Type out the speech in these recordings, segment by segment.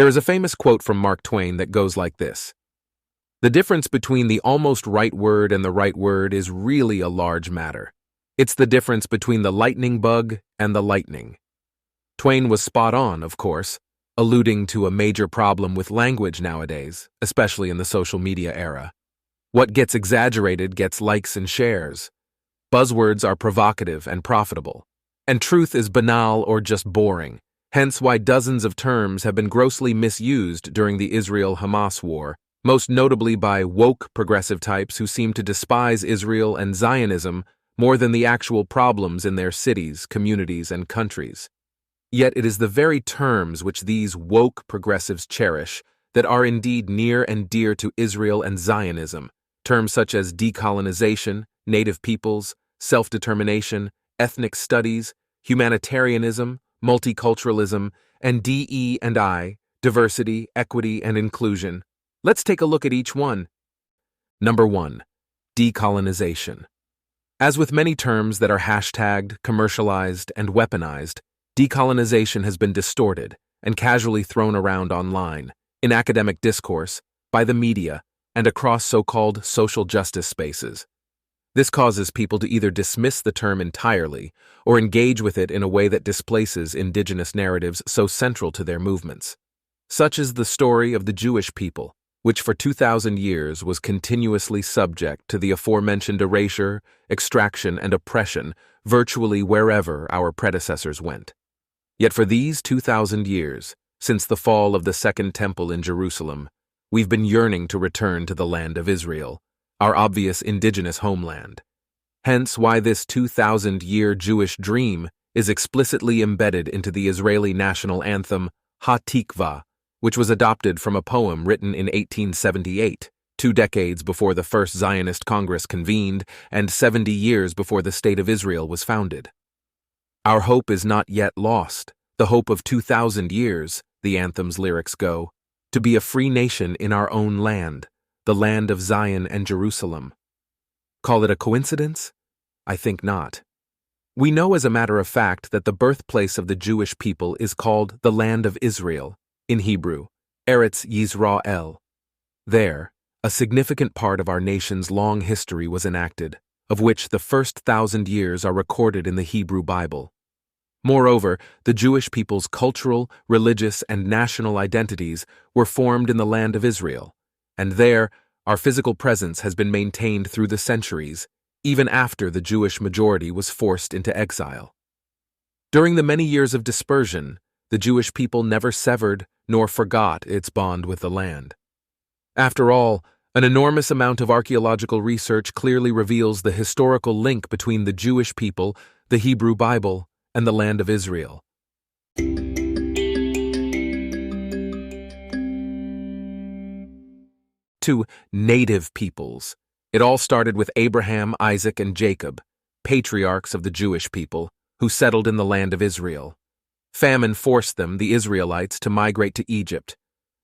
There is a famous quote from Mark Twain that goes like this: "The difference between the almost right word and the right word is really a large matter. It's the difference between the lightning bug and the lightning." Twain was spot on, of course, alluding to a major problem with language nowadays, especially in the social media era. What gets exaggerated gets likes and shares. Buzzwords are provocative and profitable, and truth is banal or just boring, hence why dozens of terms have been grossly misused during the Israel-Hamas war, most notably by woke progressive types who seem to despise Israel and Zionism more than the actual problems in their cities, communities, and countries. Yet it is the very terms which these woke progressives cherish that are indeed near and dear to Israel and Zionism, terms such as decolonization, native peoples, self-determination, ethnic studies, humanitarianism, multiculturalism, and DE&I, diversity, equity, and inclusion. Let's take a look at each one. Number 1. Decolonization. As with many terms that are hashtagged, commercialized, and weaponized, decolonization has been distorted and casually thrown around online, in academic discourse, by the media, and across so-called social justice spaces. This causes people to either dismiss the term entirely or engage with it in a way that displaces indigenous narratives so central to their movements. Such is the story of the Jewish people, which for 2,000 years was continuously subject to the aforementioned erasure, extraction, and oppression virtually wherever our predecessors went. Yet for these 2,000 years, since the fall of the Second Temple in Jerusalem, we've been yearning to return to the land of Israel, our obvious indigenous homeland. Hence why this 2,000-year Jewish dream is explicitly embedded into the Israeli national anthem Ha-Tikvah, which was adopted from a poem written in 1878, 2 decades before the first Zionist Congress convened and 70 years before the State of Israel was founded. Our hope is not yet lost, the hope of 2,000 years, the anthem's lyrics go, to be a free nation in our own land, the land of Zion and Jerusalem. Call it a coincidence? I think not. We know as a matter of fact that the birthplace of the Jewish people is called the land of Israel, in Hebrew, Eretz Yisrael. There, a significant part of our nation's long history was enacted, of which the first 1,000 years are recorded in the Hebrew Bible. Moreover, the Jewish people's cultural, religious, and national identities were formed in the land of Israel, and there, our physical presence has been maintained through the centuries, even after the Jewish majority was forced into exile. During the many years of dispersion, the Jewish people never severed nor forgot its bond with the land. After all, an enormous amount of archaeological research clearly reveals the historical link between the Jewish people, the Hebrew Bible, and the land of Israel. 2. Native peoples. It all started with Abraham, Isaac, and Jacob, patriarchs of the Jewish people, who settled in the land of Israel. Famine forced them, the Israelites, to migrate to Egypt.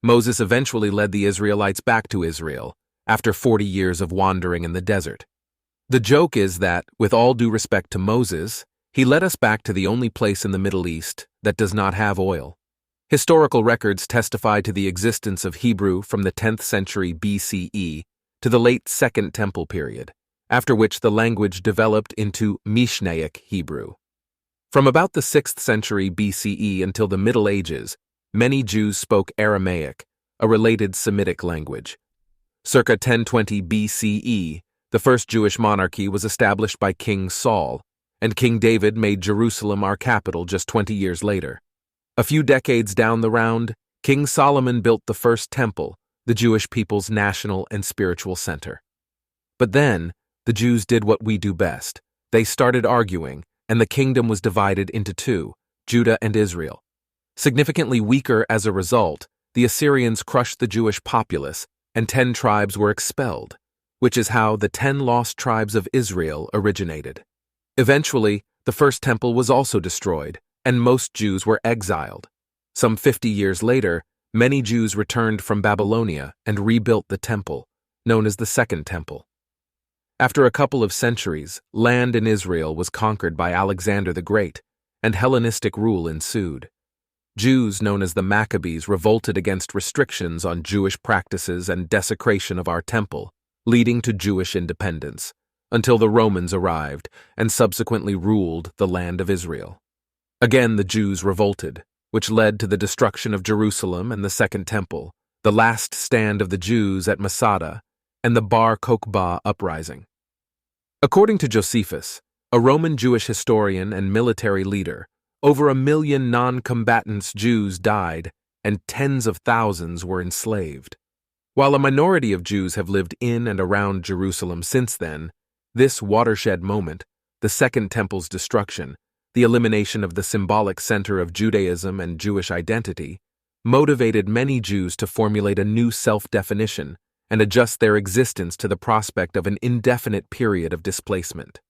Moses eventually led the Israelites back to Israel, after 40 years of wandering in the desert. The joke is that, with all due respect to Moses, he led us back to the only place in the Middle East that does not have oil. Historical records testify to the existence of Hebrew from the 10th century BCE to the late Second Temple period, after which the language developed into Mishnaic Hebrew. From about the 6th century BCE until the Middle Ages, many Jews spoke Aramaic, a related Semitic language. Circa 1020 BCE, the first Jewish monarchy was established by King Saul, and King David made Jerusalem our capital just 20 years later. A few decades down the round, King Solomon built the first temple, the Jewish people's national and spiritual center. But then, the Jews did what we do best. They started arguing, and the kingdom was divided into two, Judah and Israel. Significantly weaker as a result, the Assyrians crushed the Jewish populace, and 10 tribes were expelled, which is how the 10 lost tribes of Israel originated. Eventually, the first temple was also destroyed, and most Jews were exiled. Some 50 years later, many Jews returned from Babylonia and rebuilt the temple, known as the Second Temple. After a couple of centuries, land in Israel was conquered by Alexander the Great, and Hellenistic rule ensued. Jews known as the Maccabees revolted against restrictions on Jewish practices and desecration of our temple, leading to Jewish independence, until the Romans arrived and subsequently ruled the land of Israel. Again, the Jews revolted, which led to the destruction of Jerusalem and the Second Temple, the last stand of the Jews at Masada, and the Bar Kokhba uprising. According to Josephus, a Roman Jewish historian and military leader, over 1 million non-combatants Jews died and tens of thousands were enslaved. While a minority of Jews have lived in and around Jerusalem since then, this watershed moment, the Second Temple's destruction, the elimination of the symbolic center of Judaism and Jewish identity, motivated many Jews to formulate a new self-definition and adjust their existence to the prospect of an indefinite period of displacement.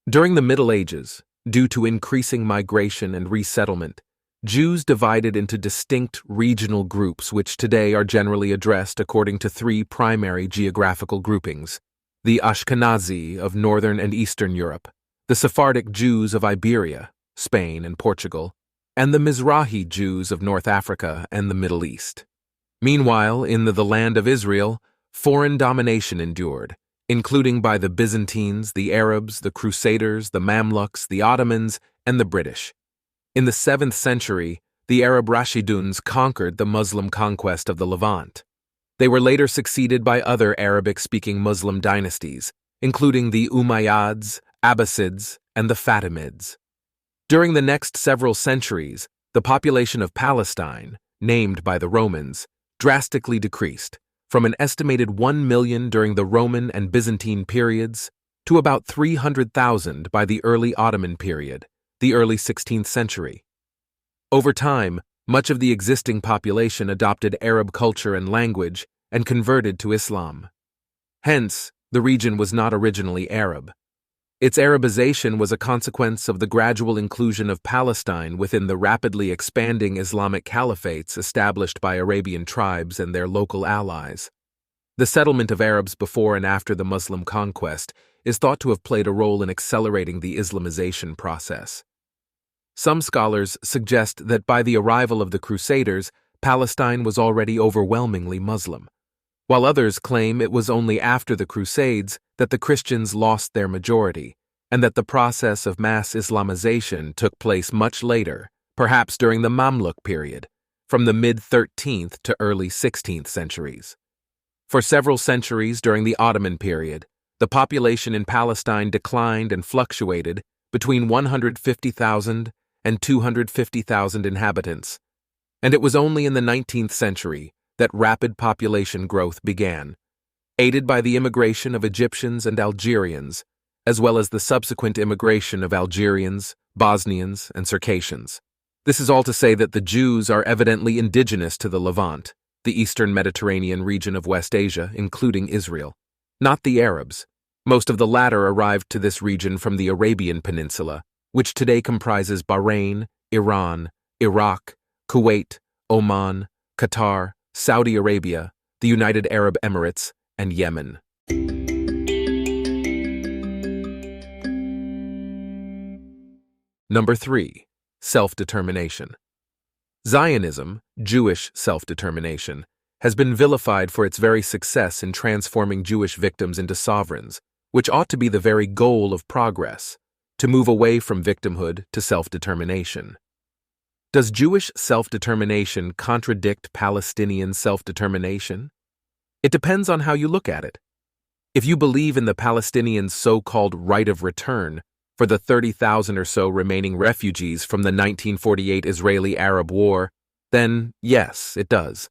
During the Middle Ages, due to increasing migration and resettlement, Jews divided into distinct regional groups which today are generally addressed according to 3 primary geographical groupings: the Ashkenazi of Northern and Eastern Europe, the Sephardic Jews of Iberia, Spain and Portugal, and the Mizrahi Jews of North Africa and the Middle East. Meanwhile, in the land of Israel, foreign domination endured, including by the Byzantines, the Arabs, the Crusaders, the Mamluks, the Ottomans, and the British. In the 7th century, the Arab Rashiduns conquered the Muslim conquest of the Levant. They were later succeeded by other Arabic-speaking Muslim dynasties, including the Umayyads, Abbasids, and the Fatimids. During the next several centuries, the population of Palestine, named by the Romans, drastically decreased, from an estimated 1 million during the Roman and Byzantine periods to about 300,000 by the early Ottoman period, the early 16th century. Over time, much of the existing population adopted Arab culture and language and converted to Islam. Hence, the region was not originally Arab. Its Arabization was a consequence of the gradual inclusion of Palestine within the rapidly expanding Islamic caliphates established by Arabian tribes and their local allies. The settlement of Arabs before and after the Muslim conquest is thought to have played a role in accelerating the Islamization process. Some scholars suggest that by the arrival of the Crusaders, Palestine was already overwhelmingly Muslim, while others claim it was only after the Crusades that the Christians lost their majority, and that the process of mass Islamization took place much later, perhaps during the Mamluk period, from the mid-13th to early 16th centuries. For several centuries during the Ottoman period, the population in Palestine declined and fluctuated between 150,000 and 250,000 inhabitants, and it was only in the 19th century that rapid population growth began, aided by the immigration of Egyptians and Algerians, as well as the subsequent immigration of Algerians, Bosnians, and Circassians. This is all to say that the Jews are evidently indigenous to the Levant, the eastern Mediterranean region of West Asia, including Israel, not the Arabs. Most of the latter arrived to this region from the Arabian Peninsula, which today comprises Bahrain, Iran, Iraq, Kuwait, Oman, Qatar, Saudi Arabia, the United Arab Emirates, and Yemen. Number 3. Self-determination. Zionism, Jewish self-determination, has been vilified for its very success in transforming Jewish victims into sovereigns, which ought to be the very goal of progress, to move away from victimhood to self-determination. Does Jewish self-determination contradict Palestinian self-determination? It depends on how you look at it. If you believe in the Palestinians' so-called right of return for the 30,000 or so remaining refugees from the 1948 Israeli-Arab War, then yes, it does.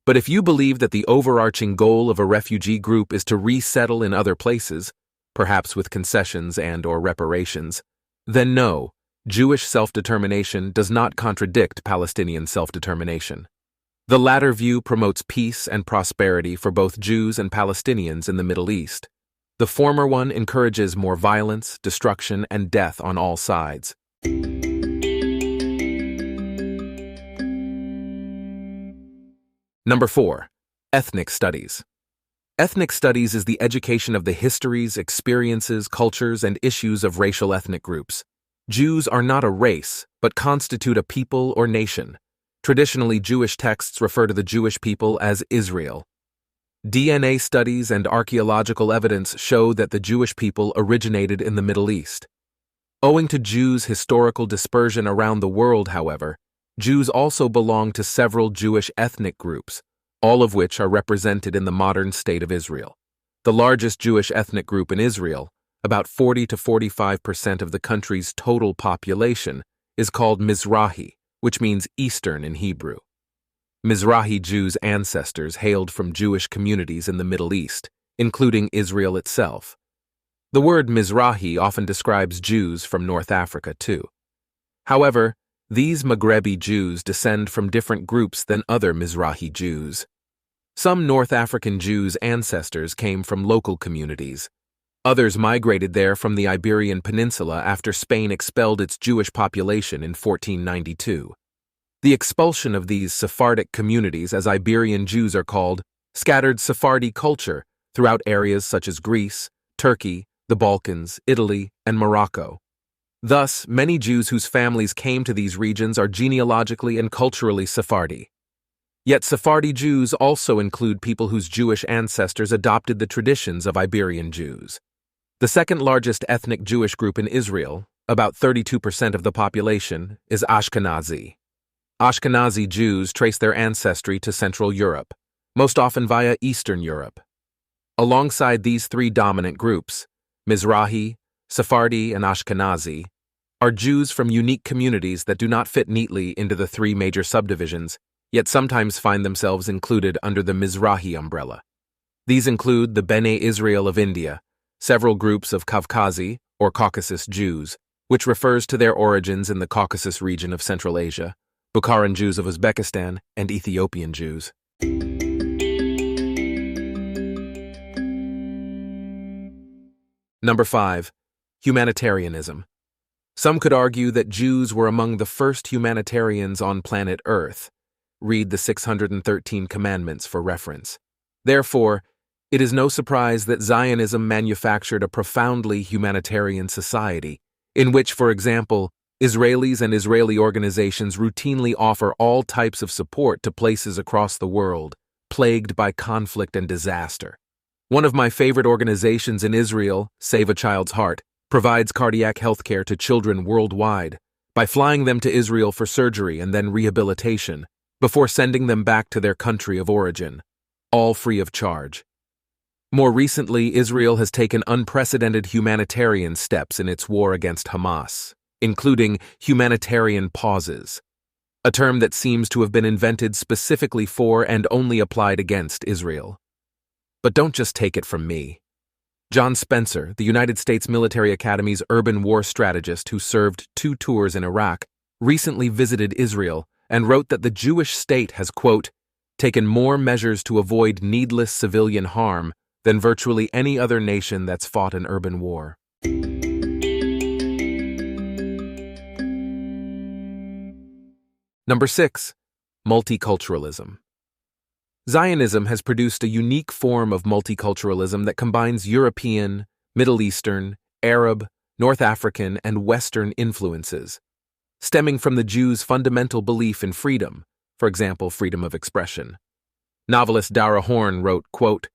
But if you believe that the overarching goal of a refugee group is to resettle in other places, perhaps with concessions and/or reparations, then no, Jewish self-determination does not contradict Palestinian self-determination. The latter view promotes peace and prosperity for both Jews and Palestinians in the Middle East. The former one encourages more violence, destruction, and death on all sides. Number 4. Ethnic studies. Ethnic studies is the education of the histories, experiences, cultures, and issues of racial ethnic groups. Jews are not a race, but constitute a people or nation. Traditionally, Jewish texts refer to the Jewish people as Israel. DNA studies and archaeological evidence show that the Jewish people originated in the Middle East. Owing to Jews' historical dispersion around the world, however, Jews also belong to several Jewish ethnic groups, all of which are represented in the modern state of Israel. The largest Jewish ethnic group in Israel, about 40 to 45% of the country's total population, is called Mizrahi, which means Eastern in Hebrew. Mizrahi Jews' ancestors hailed from Jewish communities in the Middle East, including Israel itself. The word Mizrahi often describes Jews from North Africa, too. However, these Maghrebi Jews descend from different groups than other Mizrahi Jews. Some North African Jews' ancestors came from local communities. Others migrated there from the Iberian Peninsula after Spain expelled its Jewish population in 1492. The expulsion of these Sephardic communities, as Iberian Jews are called, scattered Sephardi culture throughout areas such as Greece, Turkey, the Balkans, Italy, and Morocco. Thus, many Jews whose families came to these regions are genealogically and culturally Sephardi. Yet Sephardi Jews also include people whose Jewish ancestors adopted the traditions of Iberian Jews. The second largest ethnic Jewish group in Israel, about 32% of the population, is Ashkenazi. Ashkenazi Jews trace their ancestry to Central Europe, most often via Eastern Europe. Alongside these three dominant groups, Mizrahi, Sephardi, and Ashkenazi, are Jews from unique communities that do not fit neatly into the three major subdivisions, yet sometimes find themselves included under the Mizrahi umbrella. These include the Bene Israel of India, several groups of Kavkazi, or Caucasus Jews, which refers to their origins in the Caucasus region of Central Asia, Bukharan Jews of Uzbekistan, and Ethiopian Jews. Number 5. Humanitarianism. Some could argue that Jews were among the first humanitarians on planet Earth. Read the 613 Commandments for reference. Therefore, it is no surprise that Zionism manufactured a profoundly humanitarian society, in which, for example, Israelis and Israeli organizations routinely offer all types of support to places across the world, plagued by conflict and disaster. One of my favorite organizations in Israel, Save a Child's Heart, provides cardiac health care to children worldwide by flying them to Israel for surgery and then rehabilitation, before sending them back to their country of origin, all free of charge. More recently, Israel has taken unprecedented humanitarian steps in its war against Hamas, including humanitarian pauses, a term that seems to have been invented specifically for and only applied against Israel. But don't just take it from me. John Spencer, the United States Military Academy's urban war strategist who served 2 tours in Iraq, recently visited Israel and wrote that the Jewish state has, quote, taken more measures to avoid needless civilian harm than virtually any other nation that's fought an urban war. Number 6. Multiculturalism. Zionism has produced a unique form of multiculturalism that combines European, Middle Eastern, Arab, North African, and Western influences, stemming from the Jews' fundamental belief in freedom, for example, freedom of expression. Novelist Dara Horn wrote, quote,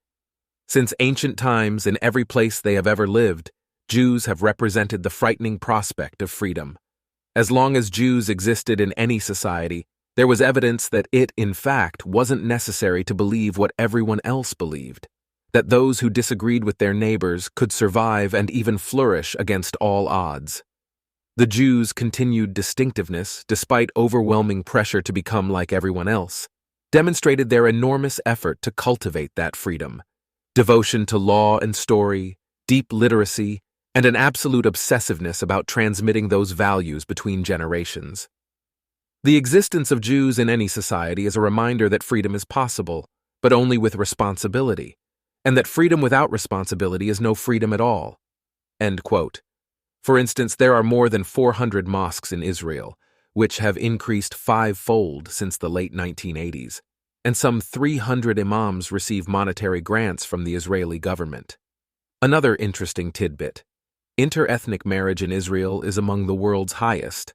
since ancient times, in every place they have ever lived, Jews have represented the frightening prospect of freedom. As long as Jews existed in any society, there was evidence that it, in fact, wasn't necessary to believe what everyone else believed, that those who disagreed with their neighbors could survive and even flourish against all odds. The Jews' continued distinctiveness, despite overwhelming pressure to become like everyone else, demonstrated their enormous effort to cultivate that freedom. Devotion to law and story, deep literacy, and an absolute obsessiveness about transmitting those values between generations. The existence of Jews in any society is a reminder that freedom is possible, but only with responsibility, and that freedom without responsibility is no freedom at all. End quote. For instance, there are more than 400 mosques in Israel, which have increased 5-fold since the late 1980s. And some 300 imams receive monetary grants from the Israeli government. Another interesting tidbit. Inter-ethnic marriage in Israel is among the world's highest.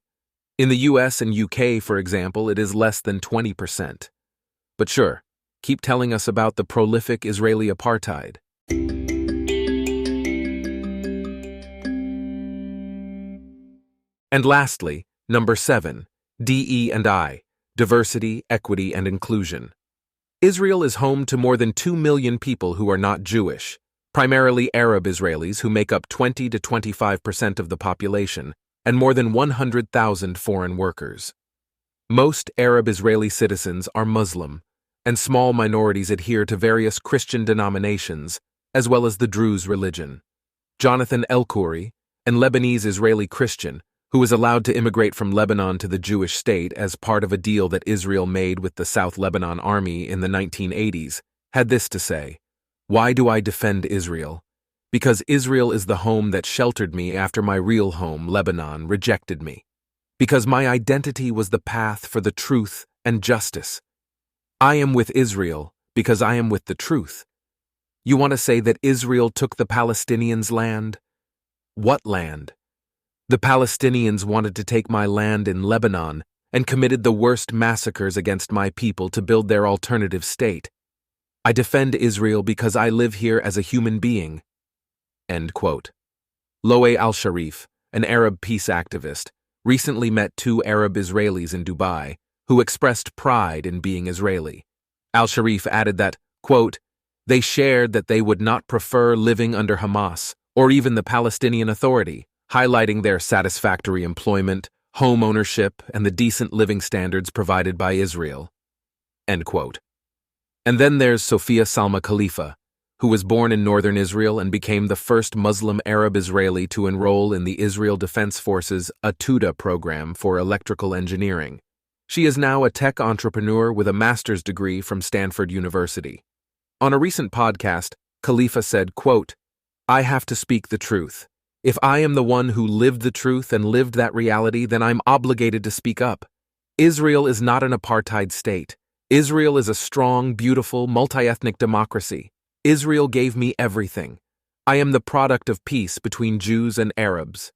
In the US and UK, for example, it is less than 20%. But sure, keep telling us about the prolific Israeli apartheid. And lastly, number 7, DE&I, diversity, equity, and inclusion. Israel is home to more than 2 million people who are not Jewish, primarily Arab Israelis who make up 20 to 25% of the population, and more than 100,000 foreign workers. Most Arab Israeli citizens are Muslim, and small minorities adhere to various Christian denominations, as well as the Druze religion. Jonathan El-Khoury, an Lebanese Israeli Christian, who was allowed to immigrate from Lebanon to the Jewish state as part of a deal that Israel made with the South Lebanon Army in the 1980s, had this to say: "Why do I defend Israel? Because Israel is the home that sheltered me after my real home, Lebanon, rejected me. Because my identity was the path for the truth and justice. I am with Israel because I am with the truth. You want to say that Israel took the Palestinians' land? What land? The Palestinians wanted to take my land in Lebanon and committed the worst massacres against my people to build their alternative state. I defend Israel because I live here as a human being." End quote. Loe al-Sharif, an Arab peace activist, recently met 2 Arab Israelis in Dubai who expressed pride in being Israeli. Al-Sharif added that, quote, "They shared that they would not prefer living under Hamas or even the Palestinian Authority, highlighting their satisfactory employment, home ownership, and the decent living standards provided by Israel." End quote. And then there's Sophia Salma Khalifa, who was born in northern Israel and became the first Muslim Arab Israeli to enroll in the Israel Defense Forces Atuda program for electrical engineering. She is now a tech entrepreneur with a master's degree from Stanford University. On a recent podcast, Khalifa said, quote, "I have to speak the truth. If I am the one who lived the truth and lived that reality, then I'm obligated to speak up. Israel is not an apartheid state. Israel is a strong, beautiful, multi-ethnic democracy. Israel gave me everything. I am the product of peace between Jews and Arabs.